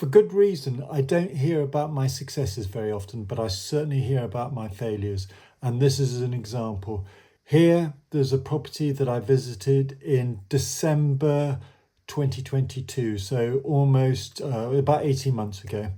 For good reason. I don't hear about my successes very often, but I certainly hear about my failures. And this is an example. Here, there's a property that I visited in December 2022, so almost about 18 months ago.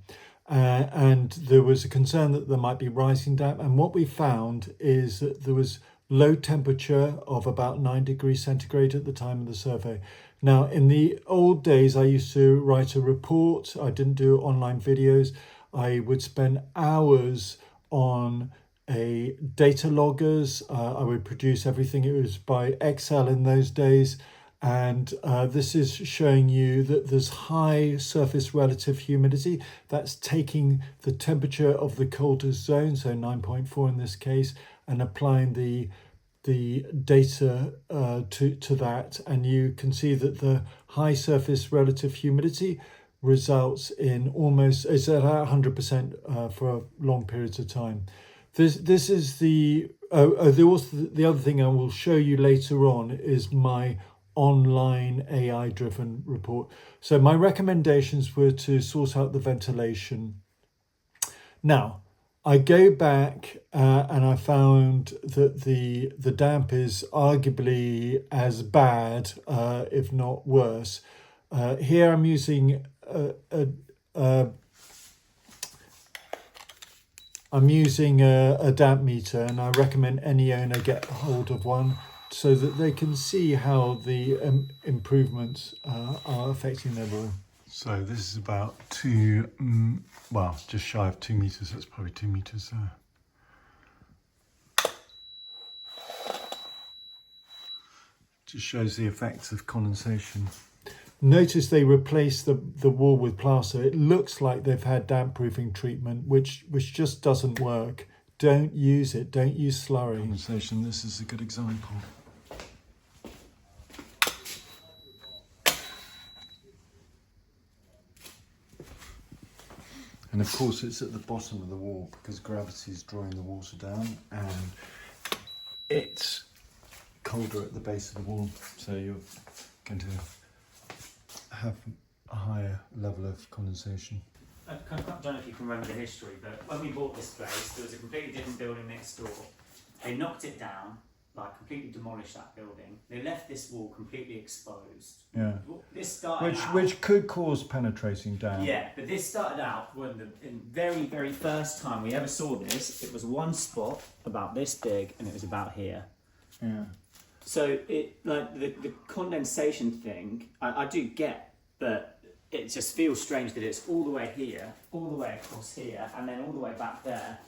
And there was a concern that there might be rising damp. And what we found is that there was low temperature of about 9 degrees centigrade at the time of the survey. Now, in the old days, I used to write a report. I didn't do online videos. I would spend hours on a data loggers. I would produce everything. It was by Excel in those days. And this is showing you that there's high surface relative humidity. That's taking the temperature of the coldest zone, so 9.4 in this case, and applying the data to that. And you can see that the high surface relative humidity results in almost, it's at 100% for long periods of time. This is the other thing I will show you later on is my online AI driven report. So my recommendations were to sort out the ventilation. Now, I go back and I found that the damp is arguably as bad, if not worse. Here I'm using a damp meter, and I recommend any owner get hold of one so that they can see how the improvements are affecting their wall. So this is about just shy of 2 meters. That's probably 2 meters there. Just shows the effects of condensation. Notice they replaced the wall with plaster. It looks like they've had damp proofing treatment, which just doesn't work. Don't use it. Don't use slurry. Condensation, this is a good example. And of course it's at the bottom of the wall because gravity is drawing the water down, and it's colder at the base of the wall, so you're going to have a higher level of condensation. I don't know if you can remember the history, but when we bought this place, there was a completely different building next door. They knocked it down, like completely demolished that building. They left this wall completely exposed. Yeah. This started which could cause penetrating damp. Yeah, but this started out when the very, very first time we ever saw this, it was one spot about this big, and it was about here. Yeah. So it like the condensation thing, I do get, but it just feels strange that it's all the way here, all the way across here, and then all the way back there,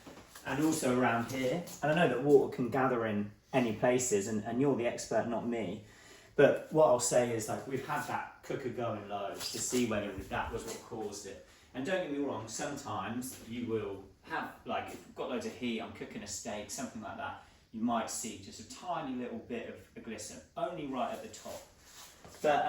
and also around here. And I know that water can gather in any places, and you're the expert, not me. But what I'll say is, like, we've had that cooker going low to see whether that was what caused it. And don't get me wrong, sometimes you will have, like, if you've got loads of heat, I'm cooking a steak, something like that, you might see just a tiny little bit of a glisten, only right at the top. But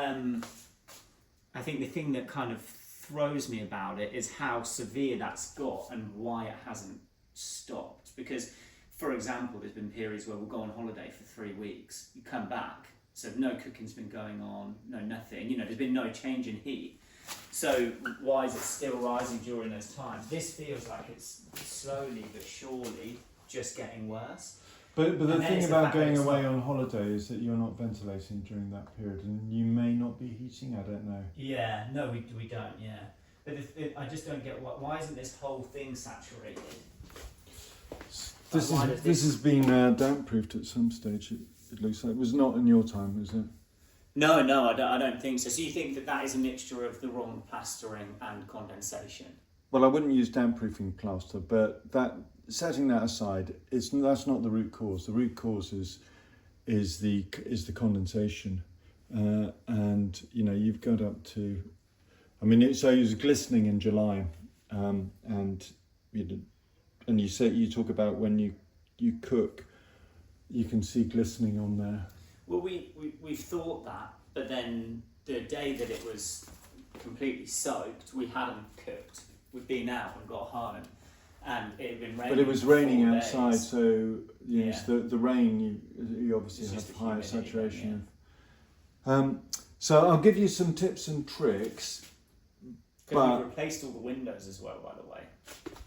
I think the thing that kind of throws me about it is how severe that's got and why it hasn't stopped. Because, for example, there's been periods where we'll go on holiday for 3 weeks, you come back, so no cooking's been going on, no nothing, you know, there's been no change in heat. So why is it still rising during those times? This feels like it's slowly but surely just getting worse. But the thing about going away on holiday is that you're not ventilating during that period, and you may not be heating, I don't know. Yeah, no, we don't, yeah. But I just don't get why isn't this whole thing saturated? This has been damp proofed at some stage. It looks like it was not in your time, is it? No, I don't think so. So you think that is a mixture of the wrong plastering and condensation? Well, I wouldn't use damp proofing plaster, but setting that aside, that's not the root cause. The root cause is the condensation, and you know, you've got up to. I mean, it was glistening in July, and you talk about when you cook, you can see glistening on there. Well, we thought that, but then the day that it was completely soaked, we hadn't cooked. We'd been out and got home, and it had been raining. But it was raining 4 outside, days. so the rain, you obviously have higher saturation. Yeah. So I'll give you some tips and tricks. Because we've replaced all the windows as well, by the way.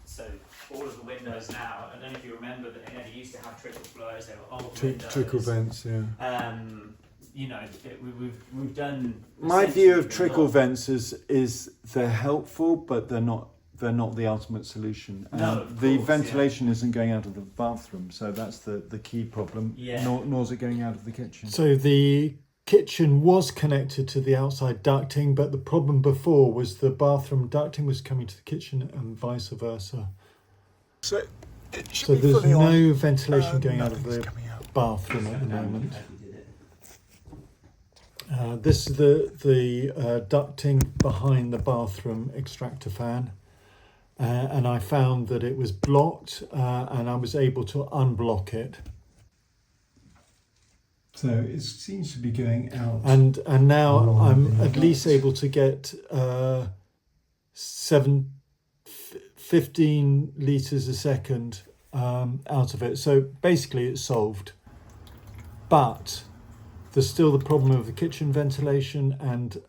So all of the windows now, I don't know if you remember that they used to have trickle flows, they were old windows. Trickle vents, yeah. You know, we've done. My view of trickle vents is they're helpful, but they're not the ultimate solution. No, the ventilation isn't going out of the bathroom, so that's the key problem. Yeah. Nor is it going out of the kitchen. So the kitchen was connected to the outside ducting, but the problem before was the bathroom ducting was coming to the kitchen and vice versa. So there's no ventilation going out of the bathroom at the moment. This is the ducting behind the bathroom extractor fan, and I found that it was blocked, and I was able to unblock it. So it seems to be going out. And now I'm at least able to get 15 litres a second out of it. So basically it's solved. But there's still the problem of the kitchen ventilation and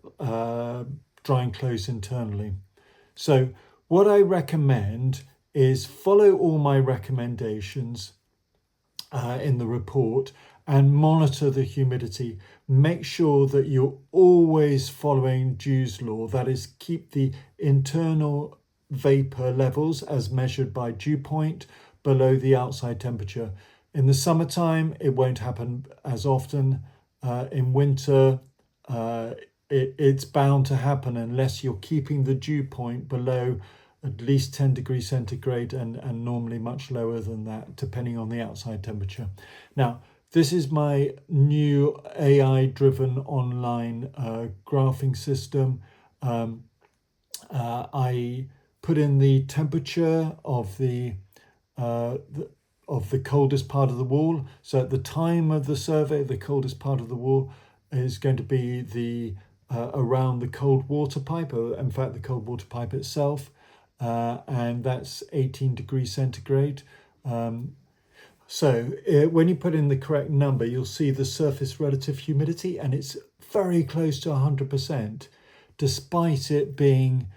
drying clothes internally. So what I recommend is follow all my recommendations in the report and monitor the humidity. Make sure that you're always following Dew's law, that is, keep the internal vapor levels as measured by dew point below the outside temperature. In the summertime, it won't happen as often. In winter, it's bound to happen unless you're keeping the dew point below at least 10 degrees centigrade and normally much lower than that, depending on the outside temperature. Now, this is my new AI-driven online graphing system. I put in the temperature of the coldest part of the wall. So at the time of the survey, the coldest part of the wall is going to be the around the cold water pipe, or in fact the cold water pipe itself, and that's 18 degrees centigrade. So when you put in the correct number, you'll see the surface relative humidity, and it's very close to 100%, despite it being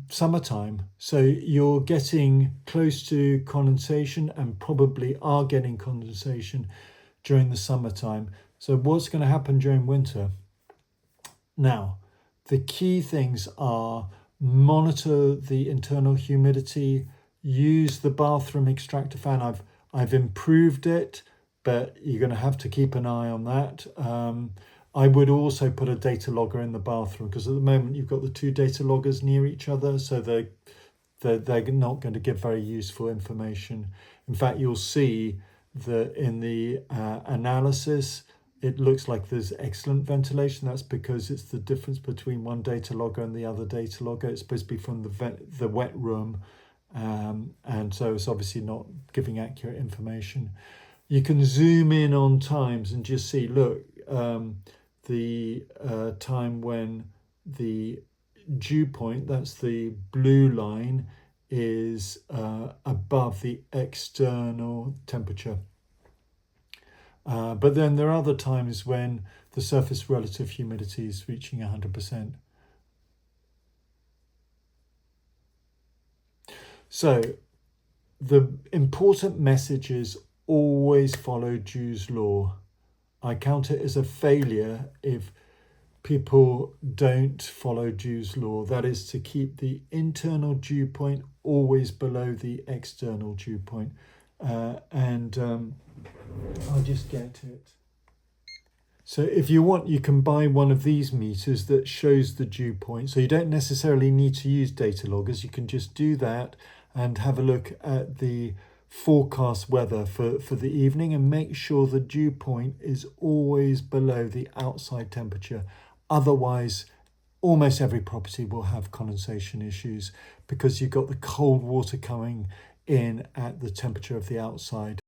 summertime. So you're getting close to condensation and probably are getting condensation during the summertime. So what's going to happen during winter? Now, the key things are monitor the internal humidity, use the bathroom extractor fan. I've improved it, but you're going to have to keep an eye on that. I would also put a data logger in the bathroom, because at the moment you've got the two data loggers near each other, so they're not going to give very useful information. In fact, you'll see that in the analysis, it looks like there's excellent ventilation. That's because it's the difference between one data logger and the other data logger. It's supposed to be from the wet room, and so it's obviously not giving accurate information. You can zoom in on times and just see, look, the time when the dew point, that's the blue line, is above the external temperature. But then there are other times when the surface relative humidity is reaching 100%. So the important message is always follow Dew's law. I count it as a failure if people don't follow Dew's law. That is to keep the internal dew point always below the external dew point. I'll just get to it. So if you want, you can buy one of these meters that shows the dew point. So you don't necessarily need to use data loggers. You can just do that and have a look at the forecast weather for the evening and make sure the dew point is always below the outside temperature. Otherwise, almost every property will have condensation issues because you've got the cold water coming in at the temperature of the outside.